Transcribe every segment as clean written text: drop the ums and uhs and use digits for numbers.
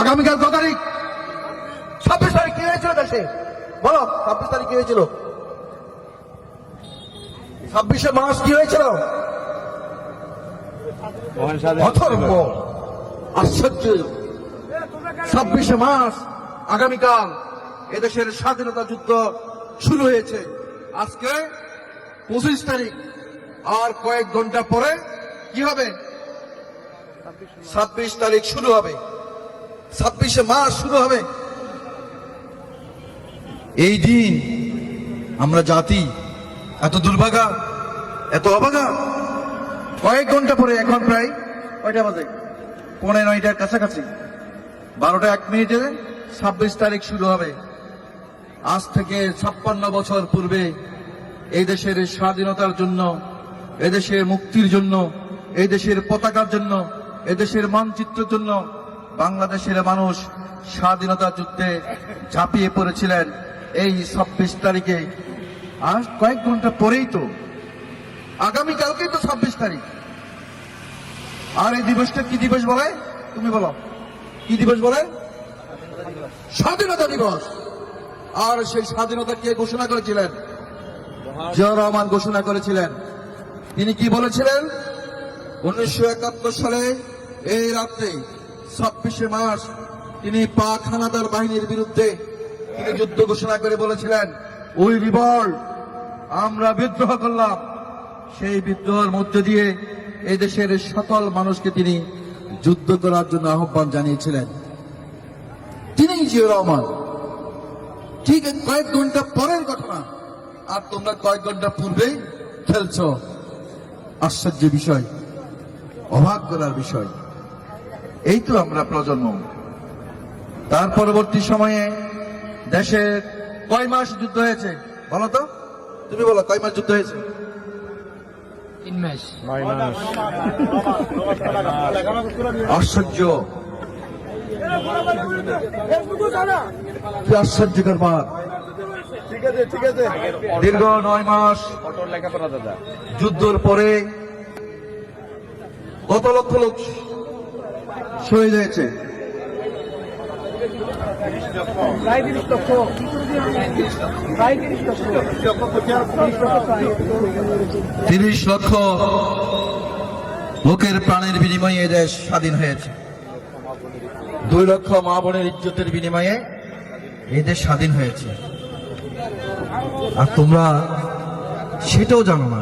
আগামীকাল 6 তারিখ 26 তারিখ কি হয়েছিল দেশে বলো? 26 তারিখ কি হয়েছিল? 26শে মার্চ কি হয়েছিল? অথর্ব আশ্চর্য। 26শে মার্চ আগামীকাল এদেশের স্বাধীনতা যুদ্ধ শুরু হয়েছে। আজকে 25 তারিখ, আর কয়েক ঘন্টা পরে কি হবে? 26 তারিখ শুরু হবে, 26শে মার্চ শুরু হবে। এই দিন আমরা জাতি এত দুর্ভাগা, এত অভাগা। কয়েক ঘন্টা পরে, এখন প্রায় কয়টা বাজে? 9:15 কাছাকাছি, 12টা 1 মিনিটে 26 তারিখ শুরু হবে। আজ থেকে 56 বছর পূর্বে এই দেশের স্বাধীনতার জন্য, এদেশের মুক্তির জন্য, এই দেশের পতাকার জন্য, এদেশের মানচিত্রের জন্য বাংলাদেশের মানুষ স্বাধীনতা যুদ্ধে ঝাঁপিয়ে পড়েছিলেন। এই 26 তারিখে, আর কয়েক ঘন্টা পরেই তো আগামীকালকেই তো 26 তারিখ। আর এই দিবসটা কি দিবস বলে? তুমি বলো, কি দিবস বলে? স্বাধীনতা দিবস। আর সেই স্বাধীনতা কে ঘোষণা করেছিলেন? জিয়াউর রহমান ঘোষণা করেছিলেন। তিনি কি বলেছিলেন? 1971 সালে এই রাত্রে 26শে মার্চ তিনি পাক হানাদার বাহিনীর বিরুদ্ধে তিনি যুদ্ধ ঘোষণা করে বলেছিলেন, উই রিভল্ট, আমরা বিদ্রোহ করলাম। সেই বিদ্রোহের মধ্যে দিয়ে এই দেশের সকল মানুষকে তিনি যুদ্ধ করার জন্য আহ্বান জানিয়েছিলেন। তিনি জিয়াউর রহমান। ঠিক কয়েক ঘন্টা পরের ঘটনা, আর তোমরা কয়েক ঘন্টা পূর্বেই খেলছ। আশ্চর্য বিষয়, অবাক করার বিষয়। এই তো আমরা প্রজন্ম। তার পরবর্তী সময়ে দেশে কয় মাস যুদ্ধ হয়েছে বলো তো? তুমি বলো, কয় মাস যুদ্ধ হয়েছে? 3 মাস। আশ্চর্য, কি আশ্চর্যকর ব্যাপার। দীর্ঘ 9 মাস যুদ্ধের পরে কত লক্ষ লোক শহীদ হয়েছে? 30 লক্ষ লোকের প্রাণের বিনিময়ে এই দেশ স্বাধীন হয়েছে। 2 লক্ষ মা বোনের ইজ্জতের বিনিময়ে এই দেশ স্বাধীন হয়েছে। আর তোমরা সেটাও জানো না।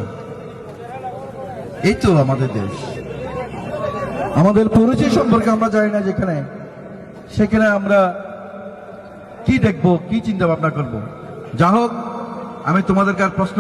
এই তো আমাদের দেশ, আমাদের পরিচয় সম্পর্কে আমরা জানি না। যেখানে সেখানে আমরা কি দেখবো, কি চিন্তা ভাবনা করবো? যা হোক, আমি তোমাদেরকে আর প্রশ্ন